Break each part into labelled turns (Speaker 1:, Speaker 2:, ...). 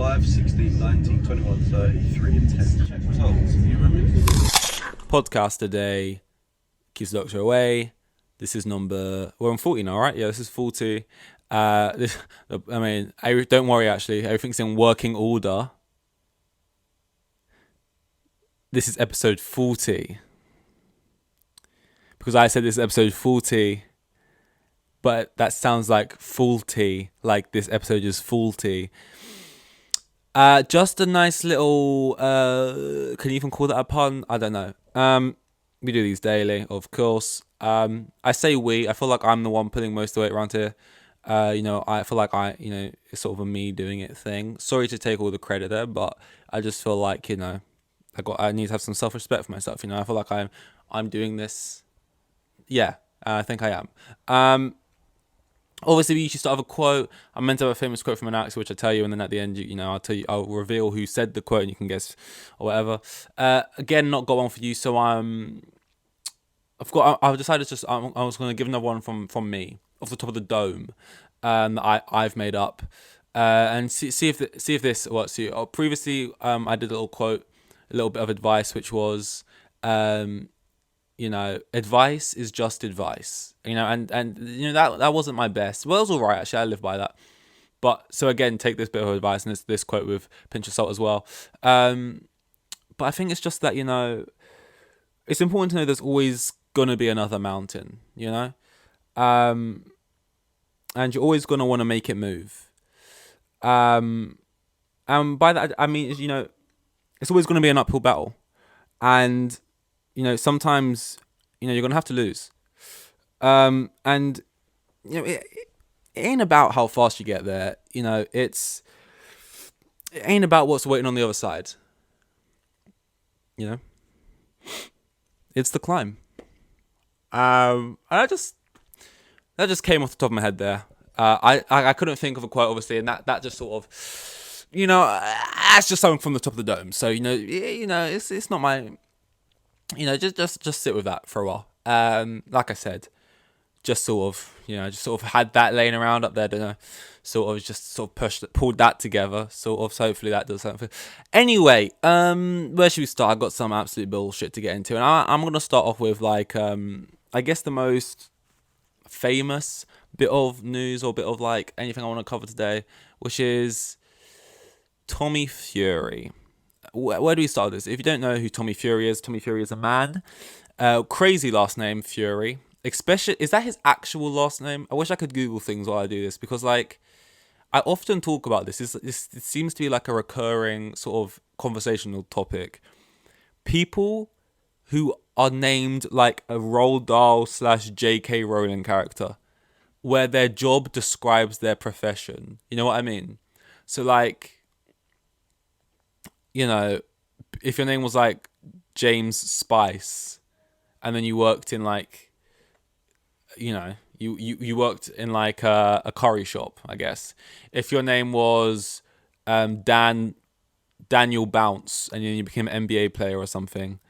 Speaker 1: 5, 16, 19, 21, 33, and 10. Check results. You remember?
Speaker 2: Podcast today keeps the doctor away. This is number... We're on 40 now, right? Yeah, this is 40. Don't worry, actually. Everything's in working order. This is episode 40. Because I said this is episode 40, but that sounds like faulty, like this episode is faulty. Just a nice little, can you even call that a pun? I don't know. We do these daily, of course. I say we, I feel like I'm the one putting most of the weight around here. I feel like it's sort of a me doing it thing. Sorry to take all the credit there, but I just feel like, I need to have some self-respect for myself. I feel like I'm doing this. Yeah, I think I am. Obviously, we usually start with a quote. I'm meant to have a famous quote from an actor, which I tell you, and then at the end, I'll reveal who said the quote, and you can guess or whatever. Again, not got one for you, so I've decided I was going to give another one from me off the top of the dome, that I've made up, and see if this works for you. Previously, I did a little quote, a little bit of advice, which was, advice is just advice, and that wasn't my best. Well, it was all right, actually. I live by that. But so again, take this bit of advice and this quote with a pinch of salt as well. But I think it's just that, it's important to know there's always gonna be another mountain, and you're always gonna want to make it move. And by that I mean, it's always gonna be an uphill battle, and sometimes, you're going to have to lose. And, it ain't about how fast you get there. It ain't about what's waiting on the other side. It's the climb. And that just came off the top of my head there. I couldn't think of a quote, obviously, and that just sort of, that's just something from the top of the dome. So, it's not my... just sit with that for a while. Like I said, just sort of had that laying around up there, pulled that together, so hopefully that does something. Anyway, where should we start? I've got some absolute bullshit to get into, and I'm gonna start off with I guess the most famous bit of news or bit of anything I want to cover today, which is Tommy Fury. Where do we start this? If you don't know who Tommy Fury is a man. Crazy last name, Fury. Especially, is that his actual last name? I wish I could Google things while I do this, because I often talk about this. It seems to be like a recurring sort of conversational topic. People who are named like a Roald Dahl / J.K. Rowling character, where their job describes their profession. You know what I mean? So if your name was like James Spice, and then you worked in you worked in a curry shop, I guess. If your name was Daniel Bounce, and then you became an NBA player or something.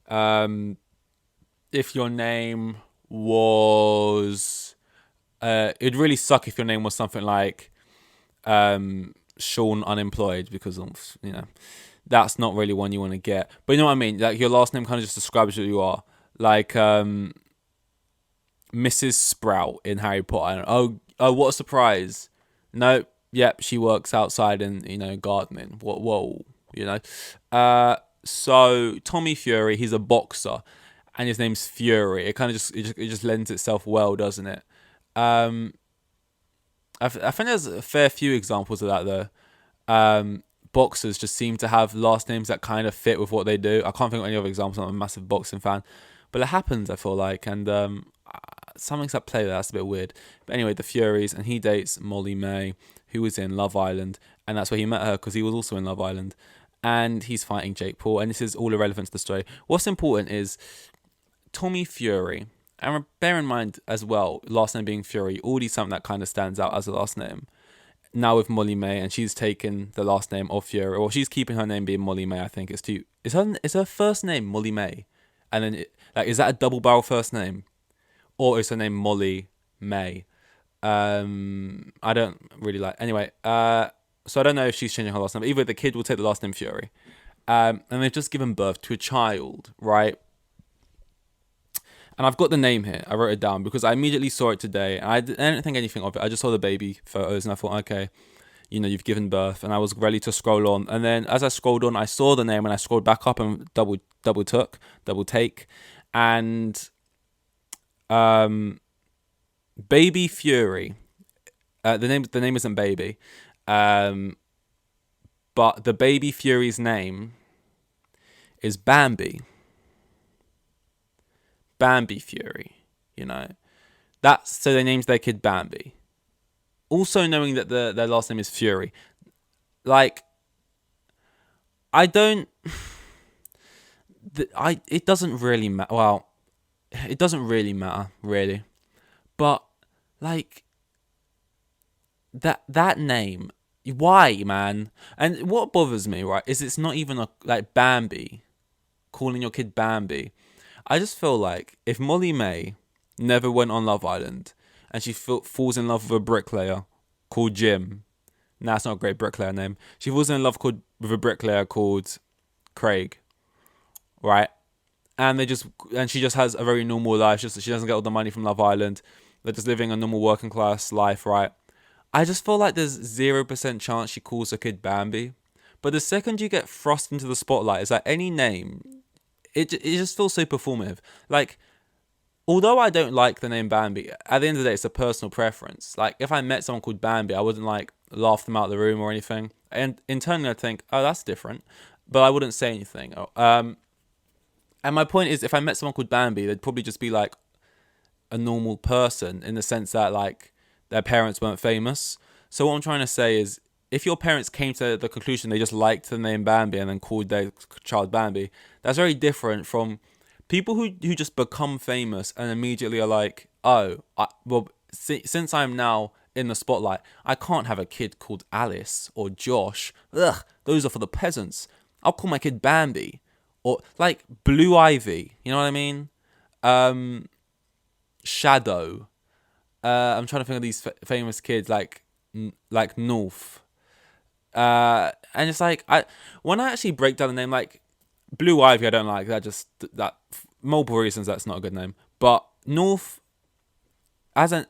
Speaker 2: If your name was, it'd really suck if your name was something like Sean Unemployed, because that's not really one you want to get. But you know what I mean? Like, your last name kind of just describes who you are. Like Mrs. Sprout in Harry Potter. Oh, what a surprise! No, yep, she works outside in gardening. Whoa. So Tommy Fury, he's a boxer, and his name's Fury. It kind of just lends itself well, doesn't it? I think there's a fair few examples of that though. Boxers just seem to have last names that kind of fit with what they do. I can't think of any other examples. I'm not a massive boxing fan, but it happens, I feel like, and something's at play there. That's a bit weird. But anyway, the Furies, and he dates Molly May, who was in Love Island, and that's where he met her, because he was also in Love Island, and he's fighting Jake Paul, and this is all irrelevant to the story. What's important is Tommy Fury, and bear in mind as well, last name being Fury, already something that kind of stands out as a last name. Now with Molly May, and she's taken the last name of Fury, or she's keeping her name being Molly May. I think is her first name Molly May, and then is that a double barrel first name, or is her name Molly May? I don't really like. Anyway, So I don't know if she's changing her last name. Either the kid will take the last name Fury. And they've just given birth to a child, right? And I've got the name here. I wrote it down because I immediately saw it today. And I didn't think anything of it. I just saw the baby photos and I thought, okay, you've given birth. And I was ready to scroll on. And then as I scrolled on, I saw the name and I scrolled back up and double take. And Baby Fury. The name isn't Baby. But the baby Fury's name is Bambi. Bambi Fury, That's so they named their kid Bambi. Also knowing that their last name is Fury. Like, I don't... It doesn't really matter. Well, it doesn't really matter, really. But, like, that name... Why, man? And what bothers me, right, is it's not even like Bambi. Calling your kid Bambi. I just feel like if Molly May never went on Love Island and she falls in love with a bricklayer called Jim. Nah, it's not a great bricklayer name. She falls in love with a bricklayer called Craig, right? And she just has a very normal life. She doesn't get all the money from Love Island. They're just living a normal working class life, right? I just feel like there's 0% chance she calls her kid Bambi. But the second you get thrust into the spotlight, it's like any name, it just feels so performative. Like, although I don't like the name Bambi, at the end of the day, it's a personal preference. Like, if I met someone called Bambi, I wouldn't, like, laugh them out of the room or anything. And internally, I'd think, oh, that's different. But I wouldn't say anything. And my point is, if I met someone called Bambi, they'd probably just be, like, a normal person in the sense that, like, their parents weren't famous. So what I'm trying to say is, if your parents came to the conclusion they just liked the name Bambi and then called their child Bambi, that's very different from people who just become famous and immediately are like, oh, since I'm now in the spotlight, I can't have a kid called Alice or Josh. Ugh, those are for the peasants. I'll call my kid Bambi. Or, like, Blue Ivy. You know what I mean? Shadow. I'm trying to think of these famous kids like North. And it's like when I actually break down the name, like Blue Ivy, I don't like that. Multiple reasons that's not a good name. But North, as a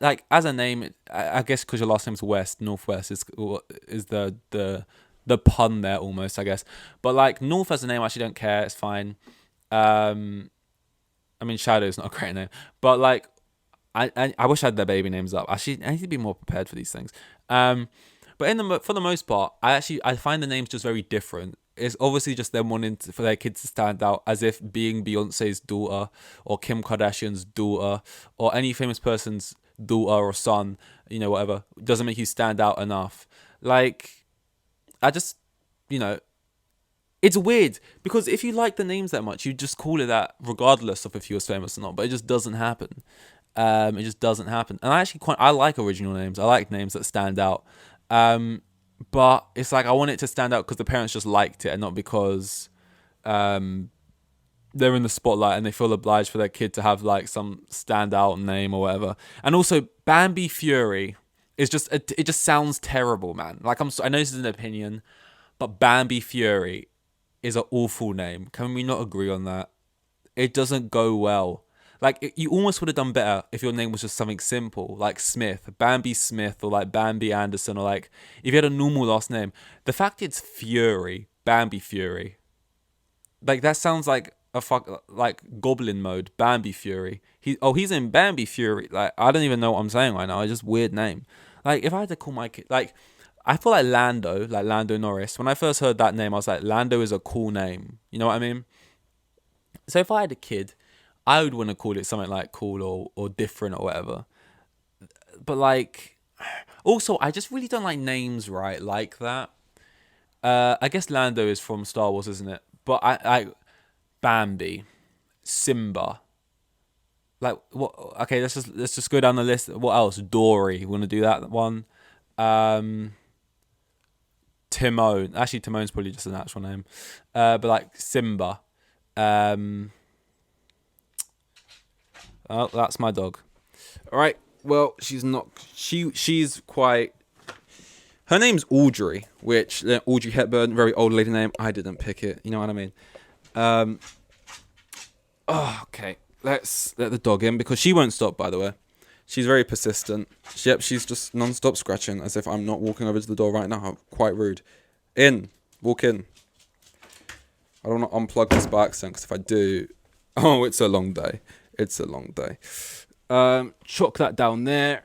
Speaker 2: name, I guess because your last name's West, Northwest is the pun there almost, I guess. But like North as a name, I actually don't care. It's fine. I mean, Shadow's not a great name, but like. I wish I had their baby names up. Actually, I need to be more prepared for these things. But for the most part, I find the names just very different. It's obviously just them wanting for their kids to stand out, as if being Beyonce's daughter or Kim Kardashian's daughter or any famous person's daughter or son, whatever, doesn't make you stand out enough. Like, I just, it's weird because if you like the names that much, you just call it that regardless of if you were famous or not. But it just doesn't happen. It just doesn't happen. And I like original names. I like names that stand out. But it's like I want it to stand out because the parents just liked it and not because they're in the spotlight and they feel obliged for their kid to have like some standout name or whatever. And also Bambi Fury is it just sounds terrible, man. Like I know this is an opinion, but Bambi Fury is an awful name. Can we not agree on that? It doesn't go well. Like, you almost would have done better if your name was just something simple, like Smith, Bambi Smith, or like Bambi Anderson, or like, if you had a normal last name. The fact it's Fury, Bambi Fury, like, that sounds like like Goblin mode, Bambi Fury. He's in Bambi Fury. Like, I don't even know what I'm saying right now. It's just weird name. Like, if I had to call my kid, like, I feel like Lando Norris. When I first heard that name, I was like, Lando is a cool name. You know what I mean? So if I had a kid, I would want to call it something like cool or different or whatever. But like, also, I just really don't like names, right? Like that. I guess Lando is from Star Wars, isn't it? But I Bambi, Simba. Like what? Okay, let's just go down the list. What else? Dory. Want to do that one? Timon. Actually, Timon's probably just an actual name. But like Simba. Oh, that's my dog. All right. Well, she's not. She's quite. Her name's Audrey, which Audrey Hepburn, very old lady name. I didn't pick it. You know what I mean? Okay. Let's let the dog in because she won't stop. By the way, she's very persistent. Yep, she's just non-stop scratching as if I'm not walking over to the door right now. Quite rude. In, walk in. I don't want to unplug this by accident because if I do, oh, it's a long day. It's a long day. Chuck that down there.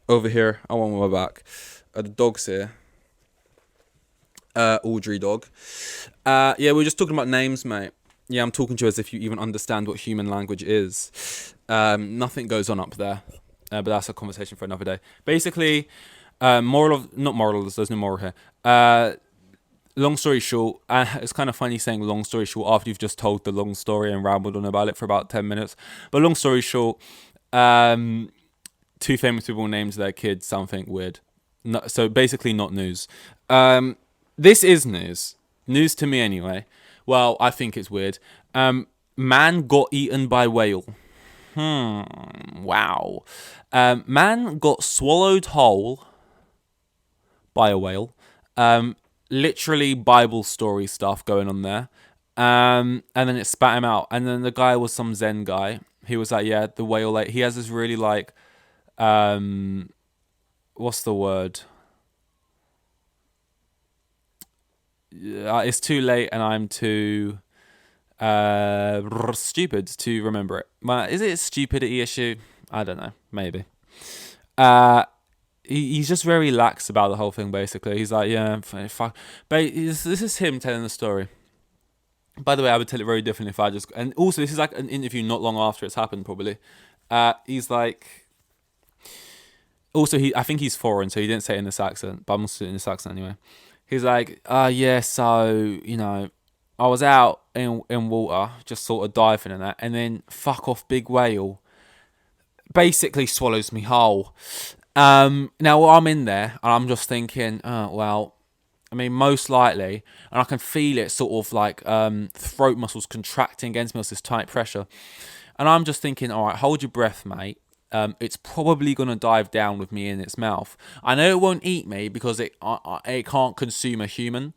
Speaker 2: Over here, I want my back. The dog's here. Audrey dog. Yeah, we were just talking about names, mate. Yeah, I'm talking to you as if you even understand what human language is. Nothing goes on up there. But that's a conversation for another day. Basically, not moral, there's no moral here. Long story short, it's kind of funny saying long story short after you've just told the long story and rambled on about it for about 10 minutes. But long story short, two famous people named their kids something weird. No, so basically not news. This is news. News to me anyway. Well, I think it's weird. Man got eaten by whale. Wow. Man got swallowed whole by a whale. Literally Bible story stuff going on there. And then it spat him out. And then the guy was some Zen guy. He was like, yeah, the whale, like, he has this really like, what's the word? It's too late and I'm too stupid to remember it. Is it a stupidity issue? I don't know. Maybe. He's just very lax about the whole thing, basically. He's like, yeah, fuck. But this is him telling the story. By the way, I would tell it very differently if I just... And also, this is like an interview not long after it's happened, probably. He's like... Also, I think he's foreign, so he didn't say it in this accent. But I'm also in this accent anyway. He's like, yeah, so, you know, I was out in water, just sort of diving and that, and then fuck off big whale basically swallows me whole. Now I'm in there, and I'm just thinking, well, I mean, most likely, and I can feel it sort of like throat muscles contracting against me with this tight pressure. And I'm just thinking, all right, hold your breath, mate. It's probably going to dive down with me in its mouth. I know it won't eat me because it can't consume a human.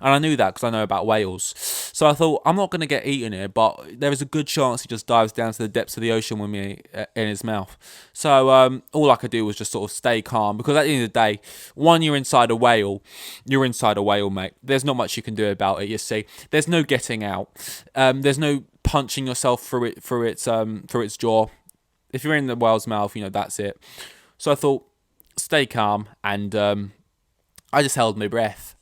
Speaker 2: And I knew that because I know about whales. So I thought, I'm not going to get eaten here, but there is a good chance he just dives down to the depths of the ocean with me in his mouth. So all I could do was just sort of stay calm because at the end of the day, one, you're inside a whale, mate. There's not much you can do about it, you see. There's no getting out. There's no punching yourself through its jaw. If you're in the whale's mouth, you know, that's it. So I thought, stay calm, and I just held my breath.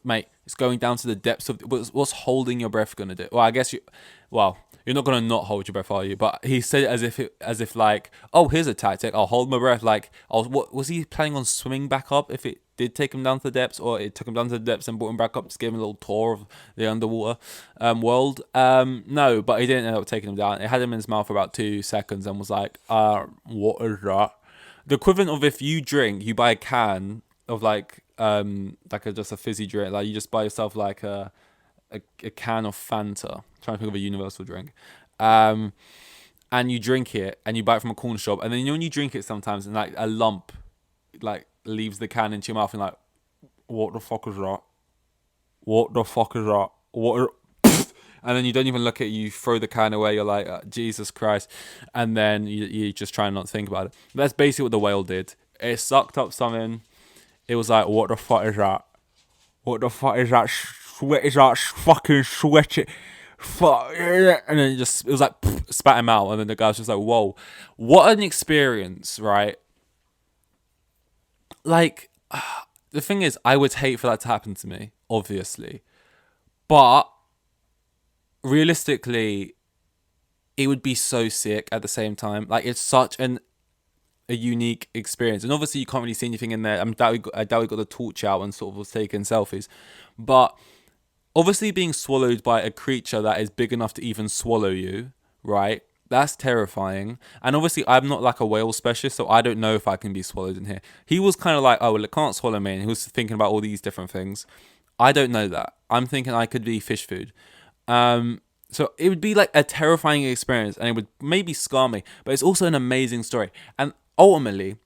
Speaker 2: Mate, it's going down to the depths of... What's holding your breath going to do? Well, I guess you're not going to not hold your breath, are you? But he said it as if like, oh, here's a tactic. I'll hold my breath. Like, what was he planning on swimming back up if it did take him down to the depths, or it took him down to the depths and brought him back up to give him a little tour of the underwater world? No, but he didn't end up taking him down. It had him in his mouth for about 2 seconds and was like, what is that? The equivalent of if you buy a can of just a fizzy drink. Like you just buy yourself like a can of Fanta. I'm trying to think of a universal drink. And you drink it and you buy it from a corner shop, and then you know when you drink it sometimes and like a lump like leaves the can into your mouth and like, what the fuck is that? What the fuck is that? And then you don't even look at it, you throw the can away, you're like, Jesus Christ. And then you just try not to think about it. That's basically what the whale did. It sucked up something. It was like, what the fuck is that? What the fuck is that? Sweat is that fucking sweaty? Fuck. And then it was like, spat him out. And then the guy was just like, whoa. What an experience, right? Like, the thing is, I would hate for that to happen to me, obviously. But realistically, it would be so sick at the same time. Like, it's such a unique experience. And obviously, you can't really see anything in there. I doubt we got the torch out and sort of was taking selfies. But obviously, being swallowed by a creature that is big enough to even swallow you, right? That's terrifying. And obviously, I'm not like a whale specialist, so I don't know if I can be swallowed in here. He was kind of like, oh, well, it can't swallow me. And he was thinking about all these different things. I don't know that. I'm thinking I could be fish food. So it would be like a terrifying experience, and it would maybe scar me. But it's also an amazing story. And ultimately,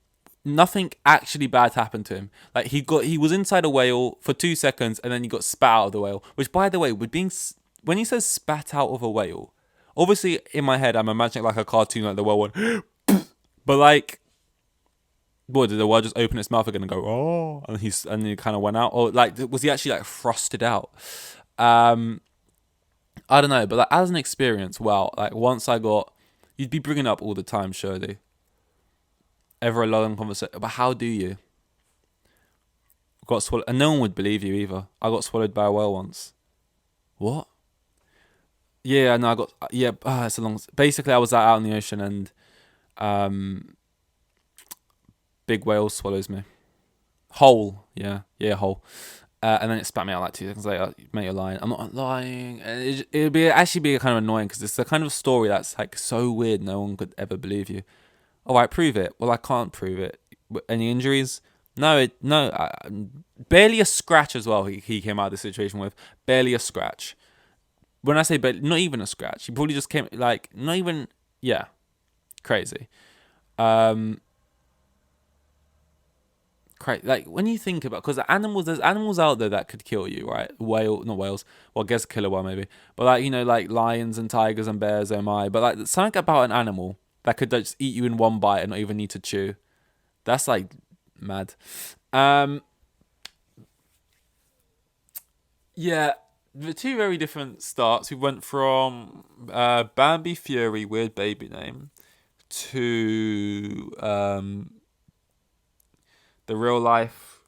Speaker 2: nothing actually bad happened to him. Like he was inside a whale for 2 seconds, and then he got spat out of the whale. Which, by the way, when he says spat out of a whale, obviously in my head I'm imagining like a cartoon, like the whale went, but like, what, did the whale just open its mouth again and go, oh, and he kind of went out, or like was he actually like frosted out? I don't know, but like as an experience, well, like once you'd be bringing it up all the time, surely. Ever a long conversation, but how do you? Got swallowed, and no one would believe you either. I got swallowed by a whale once. What? Yeah, no, I got yeah. It's a long. Basically, I was out in the ocean, and big whale swallows me. Whole, yeah, whole. And then it spat me out like 2 seconds later. Mate, you're lying. I'm not lying. It'd actually be kind of annoying because it's the kind of story that's like so weird. No one could ever believe you. All right, prove it. Well, I can't prove it. Any injuries? No, barely a scratch as well. He came out of the situation with barely a scratch. When I say barely, not even a scratch. He probably just came like not even. Yeah, crazy. Like when you think about, because there's animals out there that could kill you, right? Not whales. Well, I guess a killer whale maybe, but like like lions and tigers and bears. Oh my! But like something about an animal that could just eat you in one bite and not even need to chew. That's like mad. Yeah, the two very different starts. We went from Bambi Fury, weird baby name, to the real life.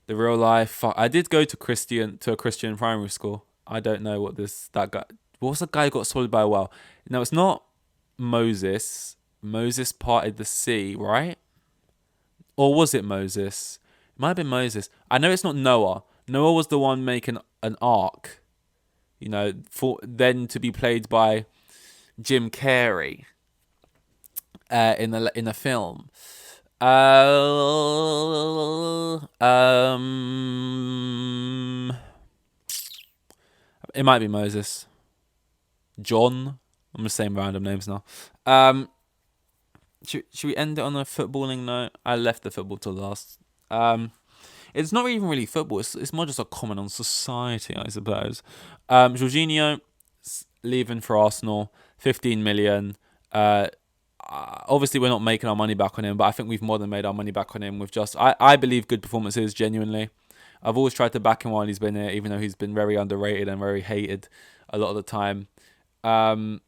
Speaker 2: The real life. I did go to a Christian primary school. I don't know what that guy. What was the guy who got swallowed by a whale? No, it's not Moses. Moses parted the sea, right? Or was it Moses? It might have been Moses. I know it's not Noah. Noah was the one making an ark, for then to be played by Jim Carrey in the film. It might be Moses. John. I'm just saying random names now. Should we end it on a footballing note? I left the football till last. It's not even really football. It's more just a comment on society, I suppose. Jorginho leaving for Arsenal, 15 million. Obviously, we're not making our money back on him, but I think we've more than made our money back on him with I believe good performances, genuinely. I've always tried to back him while he's been here, even though he's been very underrated and very hated a lot of the time. And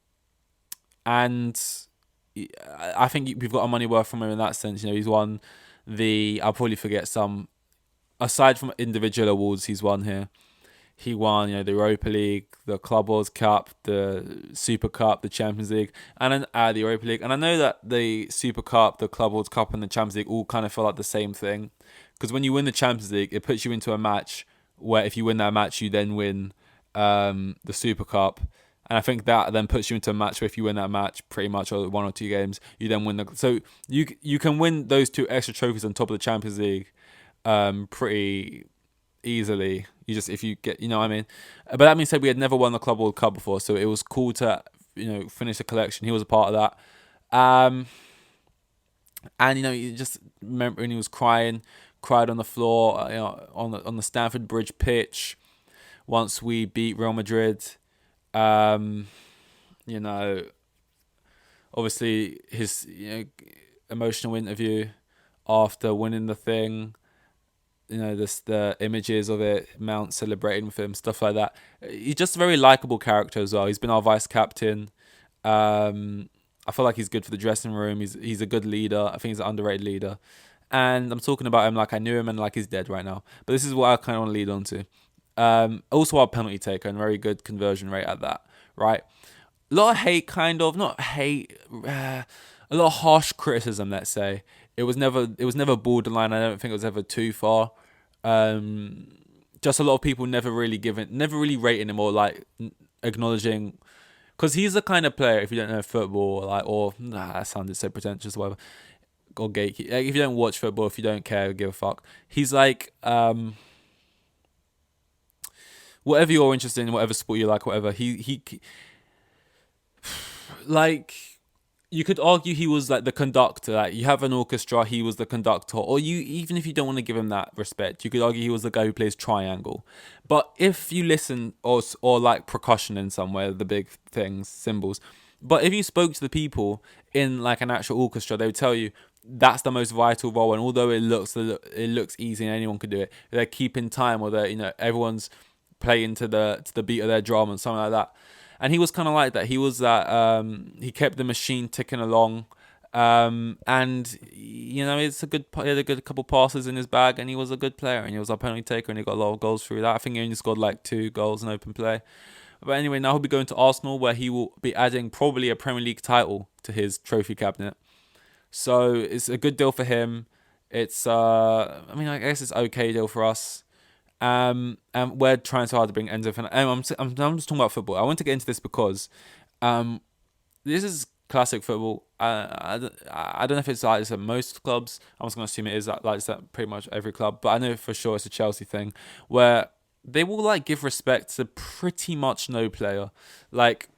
Speaker 2: I think we've got our money worth from him in that sense. He's won I'll probably forget some, aside from individual awards he's won here. He won, the Europa League, the Club World Cup, the Super Cup, the Champions League, and then the Europa League. And I know that the Super Cup, the Club World Cup, and the Champions League all kind of feel like the same thing. Because when you win the Champions League, it puts you into a match where if you win that match, you then win the Super Cup. And I think that then puts you into a match where if you win that match, pretty much, or 1 or 2 games, you then win so you can win those 2 extra trophies on top of the Champions League pretty easily. If you get, what I mean. But that being said, we had never won the Club World Cup before, so it was cool to finish the collection. He was a part of that. And you just remember when he was cried on the floor, on the Stamford Bridge pitch once we beat Real Madrid. Obviously his emotional interview after winning the thing. The images of it, Mount celebrating with him, stuff like that. He's just a very likable character as well. He's been our vice captain. I feel like he's good for the dressing room. He's a good leader. I think he's an underrated leader. And I'm talking about him like I knew him and like he's dead right now. But this is what I kind of want to lead on to. Also our penalty taker and very good conversion rate at that, right? A lot of hate, not hate, a lot of harsh criticism, let's say. It was never borderline. I don't think it was ever too far. Just a lot of people never really rating him or like acknowledging, because he's the kind of player, if you don't know football, that sounded so pretentious, whatever, or gatekeep. Like, if you don't watch football, if you don't care, give a fuck. He's like, whatever you're interested in, whatever sport you like, whatever. He like, you could argue he was like the conductor. Like you have an orchestra, he was the conductor. Or you, even if you don't want to give him that respect, you could argue he was the guy who plays triangle. But if you listen, or like percussion in somewhere, the big things, cymbals. But if you spoke to the people in like an actual orchestra, they would tell you that's the most vital role. And although it looks easy and anyone could do it, they're keeping time, or they're, everyone's playing to the beat of their drum and something like that. And he was kind of like that. He was that. He kept the machine ticking along, and he had a good couple passes in his bag, and he was a good player, and he was a penalty taker, and he got a lot of goals through that. I think he only scored like 2 goals in open play. But anyway, now he'll be going to Arsenal, where he will be adding probably a Premier League title to his trophy cabinet. So it's a good deal for him. It's I guess it's okay deal for us. And we're trying so hard to bring Enzo Fernandez. I'm just talking about football. I want to get into this because this is classic football. I don't know if it's like this at most clubs. I'm just going to assume it is like this at pretty much every club. But I know for sure it's a Chelsea thing where they will like give respect to pretty much no player. Like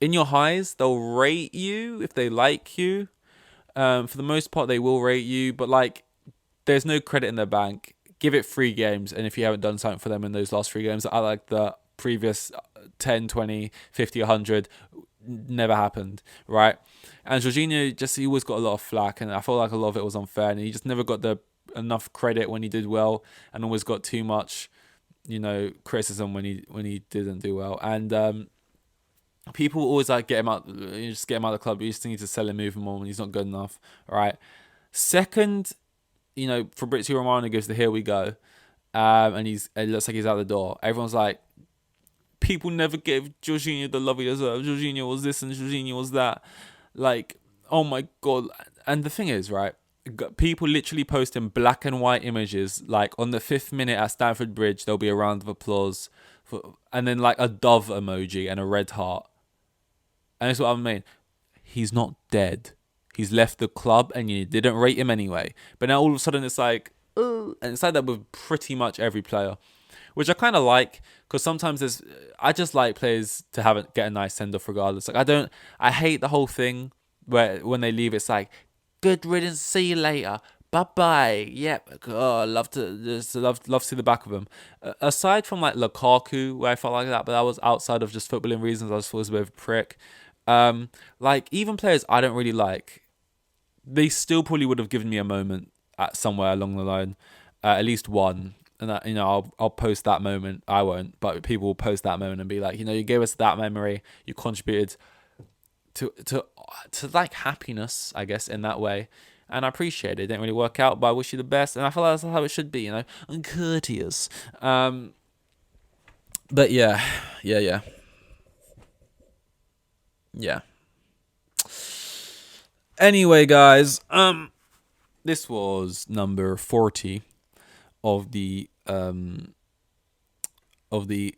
Speaker 2: in your highs, they'll rate you if they like you. For the most part, they will rate you. But like there's no credit in their bank. Give it 3 games, and if you haven't done something for them in those last 3 games, I like the previous 10, 20, 50, 100, never happened, right? And Jorginho, he always got a lot of flack, and I felt like a lot of it was unfair, and he just never got enough credit when he did well, and always got too much, criticism when he didn't do well. And people always like get him out, just get him out of the club. You just need to sell him, move him on when he's not good enough, right? Second, Fabrizio Romano goes to here we go, and it looks like he's out the door. Everyone's like, people never gave Jorginho the love he deserved. Jorginho was this and Jorginho was that. Like, oh my god. And the thing is, right, people literally post in black and white images, like on the 5th minute at Stamford Bridge, there'll be a round of applause, and then like a dove emoji and a red heart. And that's what I mean. He's not dead. He's left the club and you didn't rate him anyway. But now all of a sudden it's like, and it's like that with pretty much every player, which I kind of like, because sometimes I just like players to get a nice send off regardless. Like I hate the whole thing where when they leave it's like, good riddance, see you later, bye bye. Yep, I love to see the back of him. Aside from like Lukaku, where I felt like that, but that was outside of just footballing reasons. I just thought it was a bit of a prick. Like even players I don't really like, they still probably would have given me a moment at somewhere along the line, at least one. And that, I'll post that moment. I won't, but people will post that moment and be like, you gave us that memory. You contributed to like happiness, I guess, in that way. And I appreciate it. It didn't really work out, but I wish you the best. And I feel like that's how it should be, and courteous. But yeah. Anyway, guys, this was number 40 of the you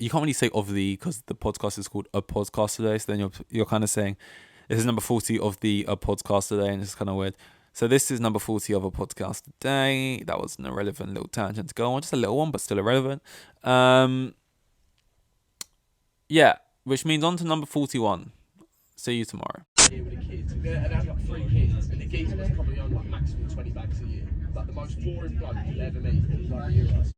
Speaker 2: can't really say of the, because the podcast is called A Podcast Today, so then you're kind of saying this is number 40 of the A Podcast Today, and it's kind of weird. So this is number 40 of A Podcast Today. That was an irrelevant little tangent to go on, just a little one, but still irrelevant. Yeah, which means on to number 41. See you tomorrow.
Speaker 3: Here with the kids, and have like 3 kids, and the geezer was probably on like maximum 20 bags a year. Like the most boring bloke you'll ever meet, like Euros.